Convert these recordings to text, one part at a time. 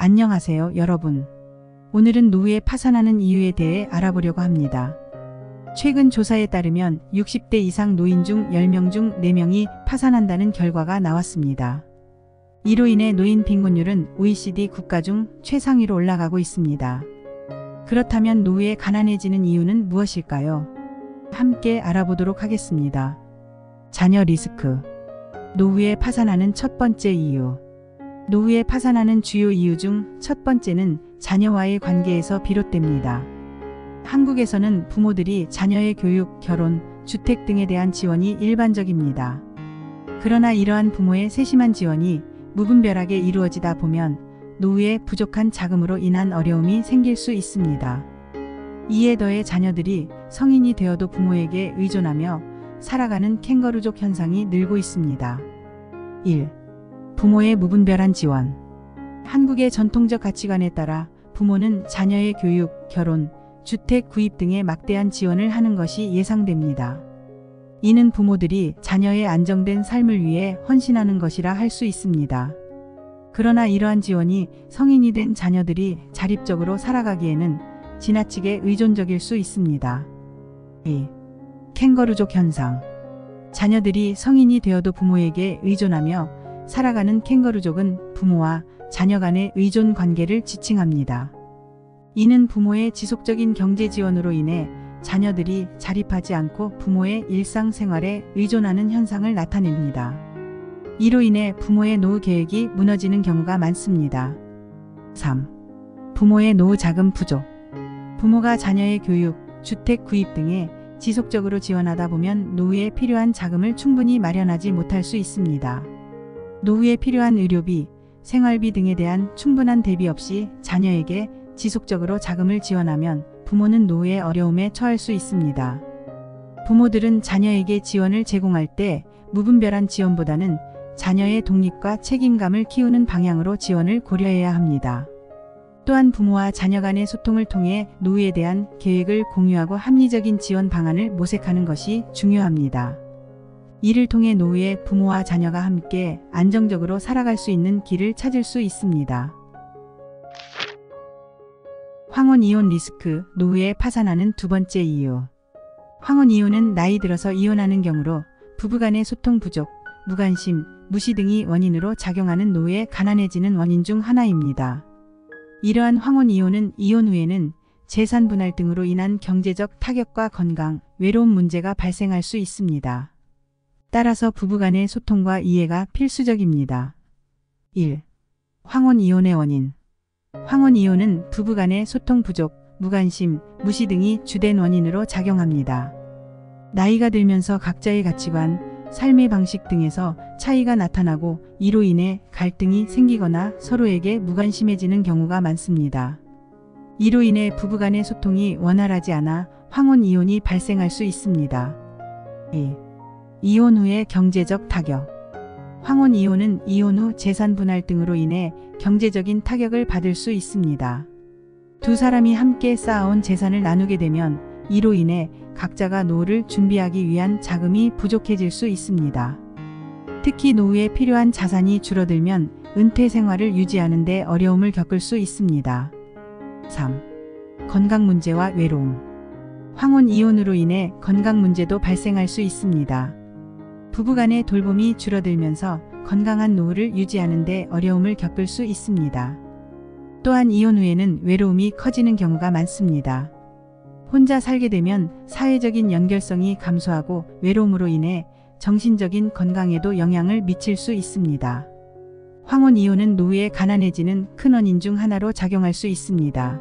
안녕하세요, 여러분. 오늘은 노후에 파산하는 이유에 대해 알아보려고 합니다. 최근 조사에 따르면 60대 이상 노인 중 10명 중 4명이 파산한다는 결과가 나왔습니다. 이로 인해 노인 빈곤율은 OECD 국가 중 최상위로 올라가고 있습니다. 그렇다면 노후에 가난해지는 이유는 무엇일까요? 함께 알아보도록 하겠습니다. 자녀 리스크. 노후에 파산하는 첫 번째 이유. 노후에 파산하는 주요 이유 중 첫 번째는 자녀와의 관계에서 비롯됩니다. 한국에서는 부모들이 자녀의 교육, 결혼, 주택 등에 대한 지원이 일반적입니다. 그러나 이러한 부모의 세심한 지원이 무분별하게 이루어지다 보면 노후에 부족한 자금으로 인한 어려움이 생길 수 있습니다. 이에 더해 자녀들이 성인이 되어도 부모에게 의존하며 살아가는 캥거루족 현상이 늘고 있습니다. 1. 부모의 무분별한 지원. 한국의 전통적 가치관에 따라 부모는 자녀의 교육, 결혼, 주택 구입 등에 막대한 지원을 하는 것이 예상됩니다. 이는 부모들이 자녀의 안정된 삶을 위해 헌신하는 것이라 할 수 있습니다. 그러나 이러한 지원이 성인이 된 자녀들이 자립적으로 살아가기에는 지나치게 의존적일 수 있습니다. 2. 캥거루족 현상. 자녀들이 성인이 되어도 부모에게 의존하며 살아가는 캥거루족은 부모와 자녀 간의 의존 관계를 지칭합니다. 이는 부모의 지속적인 경제 지원으로 인해 자녀들이 자립하지 않고 부모의 일상생활에 의존하는 현상을 나타냅니다. 이로 인해 부모의 노후 계획이 무너지는 경우가 많습니다. 3. 부모의 노후 자금 부족. 부모가 자녀의 교육, 주택 구입 등에 지속적으로 지원하다 보면 노후에 필요한 자금을 충분히 마련하지 못할 수 있습니다. 노후에 필요한 의료비, 생활비 등에 대한 충분한 대비 없이 자녀에게 지속적으로 자금을 지원하면 부모는 노후의 어려움에 처할 수 있습니다. 부모들은 자녀에게 지원을 제공할 때 무분별한 지원보다는 자녀의 독립과 책임감을 키우는 방향으로 지원을 고려해야 합니다. 또한 부모와 자녀 간의 소통을 통해 노후에 대한 계획을 공유하고 합리적인 지원 방안을 모색하는 것이 중요합니다. 이를 통해 노후에 부모와 자녀가 함께 안정적으로 살아갈 수 있는 길을 찾을 수 있습니다. 황혼 이혼 리스크. 노후에 파산하는 두 번째 이유. 황혼 이혼은 나이 들어서 이혼하는 경우로 부부간의 소통 부족, 무관심, 무시 등이 원인으로 작용하는 노후에 가난해지는 원인 중 하나입니다. 이러한 황혼 이혼은 이혼 후에는 재산 분할 등으로 인한 경제적 타격과 건강, 외로움 문제가 발생할 수 있습니다. 따라서 부부간의 소통과 이해가 필수적입니다. 1. 황혼 이혼의 원인. 황혼 이혼은 부부간의 소통 부족, 무관심, 무시 등이 주된 원인으로 작용합니다. 나이가 들면서 각자의 가치관, 삶의 방식 등에서 차이가 나타나고 이로 인해 갈등이 생기거나 서로에게 무관심해지는 경우가 많습니다. 이로 인해 부부간의 소통이 원활하지 않아 황혼 이혼이 발생할 수 있습니다. 2. 이혼 후의 경제적 타격. 황혼 이혼은 이혼 후 재산 분할 등으로 인해 경제적인 타격을 받을 수 있습니다. 두 사람이 함께 쌓아온 재산을 나누게 되면 이로 인해 각자가 노후를 준비하기 위한 자금이 부족해질 수 있습니다. 특히 노후에 필요한 자산이 줄어들면 은퇴 생활을 유지하는 데 어려움을 겪을 수 있습니다. 3. 건강 문제와 외로움. 황혼 이혼으로 인해 건강 문제도 발생할 수 있습니다. 부부간의 돌봄이 줄어들면서 건강한 노후를 유지하는 데 어려움을 겪을 수 있습니다. 또한 이혼 후에는 외로움이 커지는 경우가 많습니다. 혼자 살게 되면 사회적인 연결성이 감소하고 외로움으로 인해 정신적인 건강에도 영향을 미칠 수 있습니다. 황혼 이혼은 노후에 가난해지는 큰 원인 중 하나로 작용할 수 있습니다.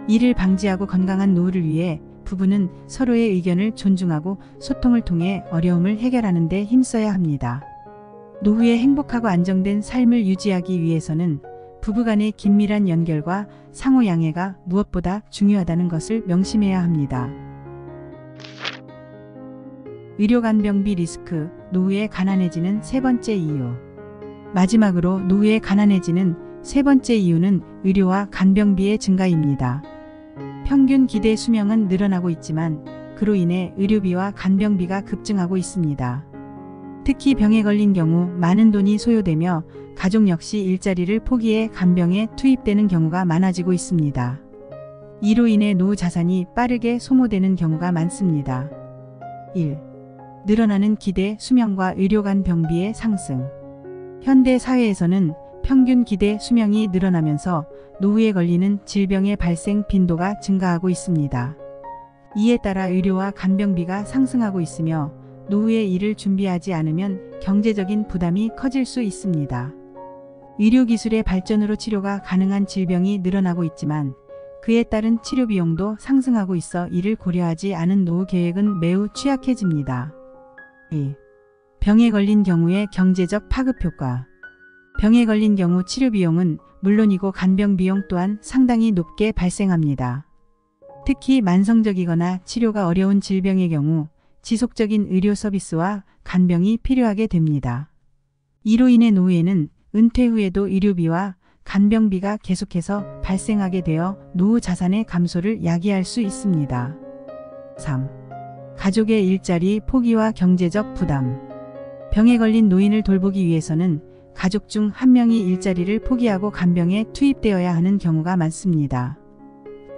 이를 방지하고 건강한 노후를 위해 부부는 서로의 의견을 존중하고 소통을 통해 어려움을 해결하는 데 힘써야 합니다. 노후에 행복하고 안정된 삶을 유지하기 위해서는 부부간의 긴밀한 연결과 상호 양해가 무엇보다 중요하다는 것을 명심해야 합니다. 의료 간병비 리스크. 노후에 가난해지는 세 번째 이유. 마지막으로 노후에 가난해지는 세 번째 이유는 의료와 간병비의 증가입니다. 평균 기대 수명은 늘어나고 있지만 그로 인해 의료비와 간병비가 급증하고 있습니다. 특히 병에 걸린 경우 많은 돈이 소요되며 가족 역시 일자리를 포기해 간병에 투입되는 경우가 많아지고 있습니다. 이로 인해 노후 자산이 빠르게 소모되는 경우가 많습니다. 1. 늘어나는 기대 수명과 의료간 병비의 상승. 현대 사회에서는 평균 기대 수명이 늘어나면서 노후에 걸리는 질병의 발생 빈도가 증가하고 있습니다. 이에 따라 의료와 간병비가 상승하고 있으며 노후에 이를 준비하지 않으면 경제적인 부담이 커질 수 있습니다. 의료기술의 발전으로 치료가 가능한 질병이 늘어나고 있지만 그에 따른 치료 비용도 상승하고 있어 이를 고려하지 않은 노후 계획은 매우 취약해집니다. 2. 병에 걸린 경우의 경제적 파급 효과. 병에 걸린 경우 치료 비용은 물론이고 간병 비용 또한 상당히 높게 발생합니다. 특히 만성적이거나 치료가 어려운 질병의 경우 지속적인 의료 서비스와 간병이 필요하게 됩니다. 이로 인해 노후에는 은퇴 후에도 의료비와 간병비가 계속해서 발생하게 되어 노후 자산의 감소를 야기할 수 있습니다. 3. 가족의 일자리 포기와 경제적 부담. 병에 걸린 노인을 돌보기 위해서는 가족 중 한 명이 일자리를 포기하고 간병에 투입되어야 하는 경우가 많습니다.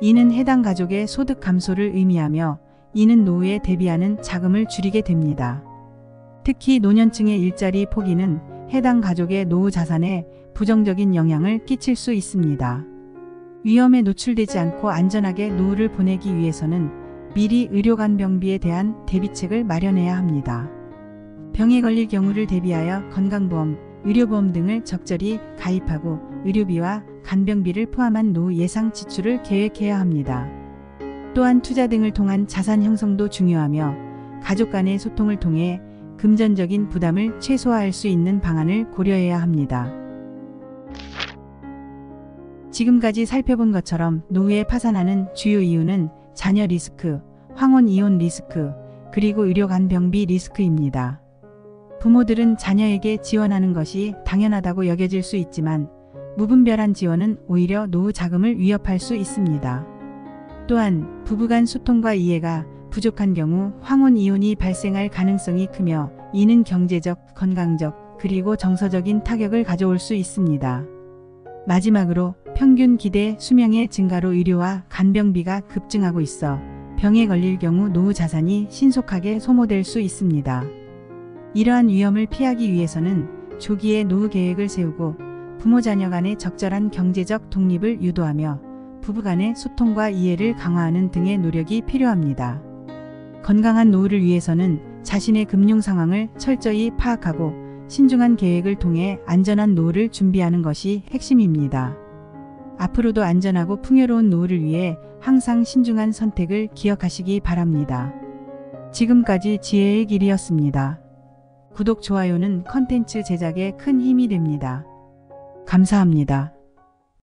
이는 해당 가족의 소득 감소를 의미하며 이는 노후에 대비하는 자금을 줄이게 됩니다. 특히 노년층의 일자리 포기는 해당 가족의 노후 자산에 부정적인 영향을 끼칠 수 있습니다. 위험에 노출되지 않고 안전하게 노후를 보내기 위해서는 미리 의료간병비에 대한 대비책을 마련해야 합니다. 병에 걸릴 경우를 대비하여 건강보험, 의료보험 등을 적절히 가입하고 의료비와 간병비를 포함한 노후 예상 지출을 계획해야 합니다. 또한 투자 등을 통한 자산 형성도 중요하며 가족 간의 소통을 통해 금전적인 부담을 최소화할 수 있는 방안을 고려해야 합니다. 지금까지 살펴본 것처럼 노후에 파산하는 주요 이유는 자녀 리스크, 황혼 이혼 리스크, 그리고 의료간병비 리스크입니다. 부모들은 자녀에게 지원하는 것이 당연하다고 여겨질 수 있지만 무분별한 지원은 오히려 노후 자금을 위협할 수 있습니다. 또한 부부간 소통과 이해가 부족한 경우 황혼 이혼이 발생할 가능성이 크며 이는 경제적, 건강적, 그리고 정서적인 타격을 가져올 수 있습니다. 마지막으로 평균 기대 수명의 증가로 의료와 간병비가 급증하고 있어 병에 걸릴 경우 노후 자산이 신속하게 소모될 수 있습니다. 이러한 위험을 피하기 위해서는 조기에 노후 계획을 세우고 부모 자녀 간의 적절한 경제적 독립을 유도하며 부부 간의 소통과 이해를 강화하는 등의 노력이 필요합니다. 건강한 노후를 위해서는 자신의 금융 상황을 철저히 파악하고 신중한 계획을 통해 안전한 노후를 준비하는 것이 핵심입니다. 앞으로도 안전하고 풍요로운 노후를 위해 항상 신중한 선택을 기억하시기 바랍니다. 지금까지 지혜의 길이었습니다. 구독, 좋아요는 컨텐츠 제작에 큰 힘이 됩니다. 감사합니다.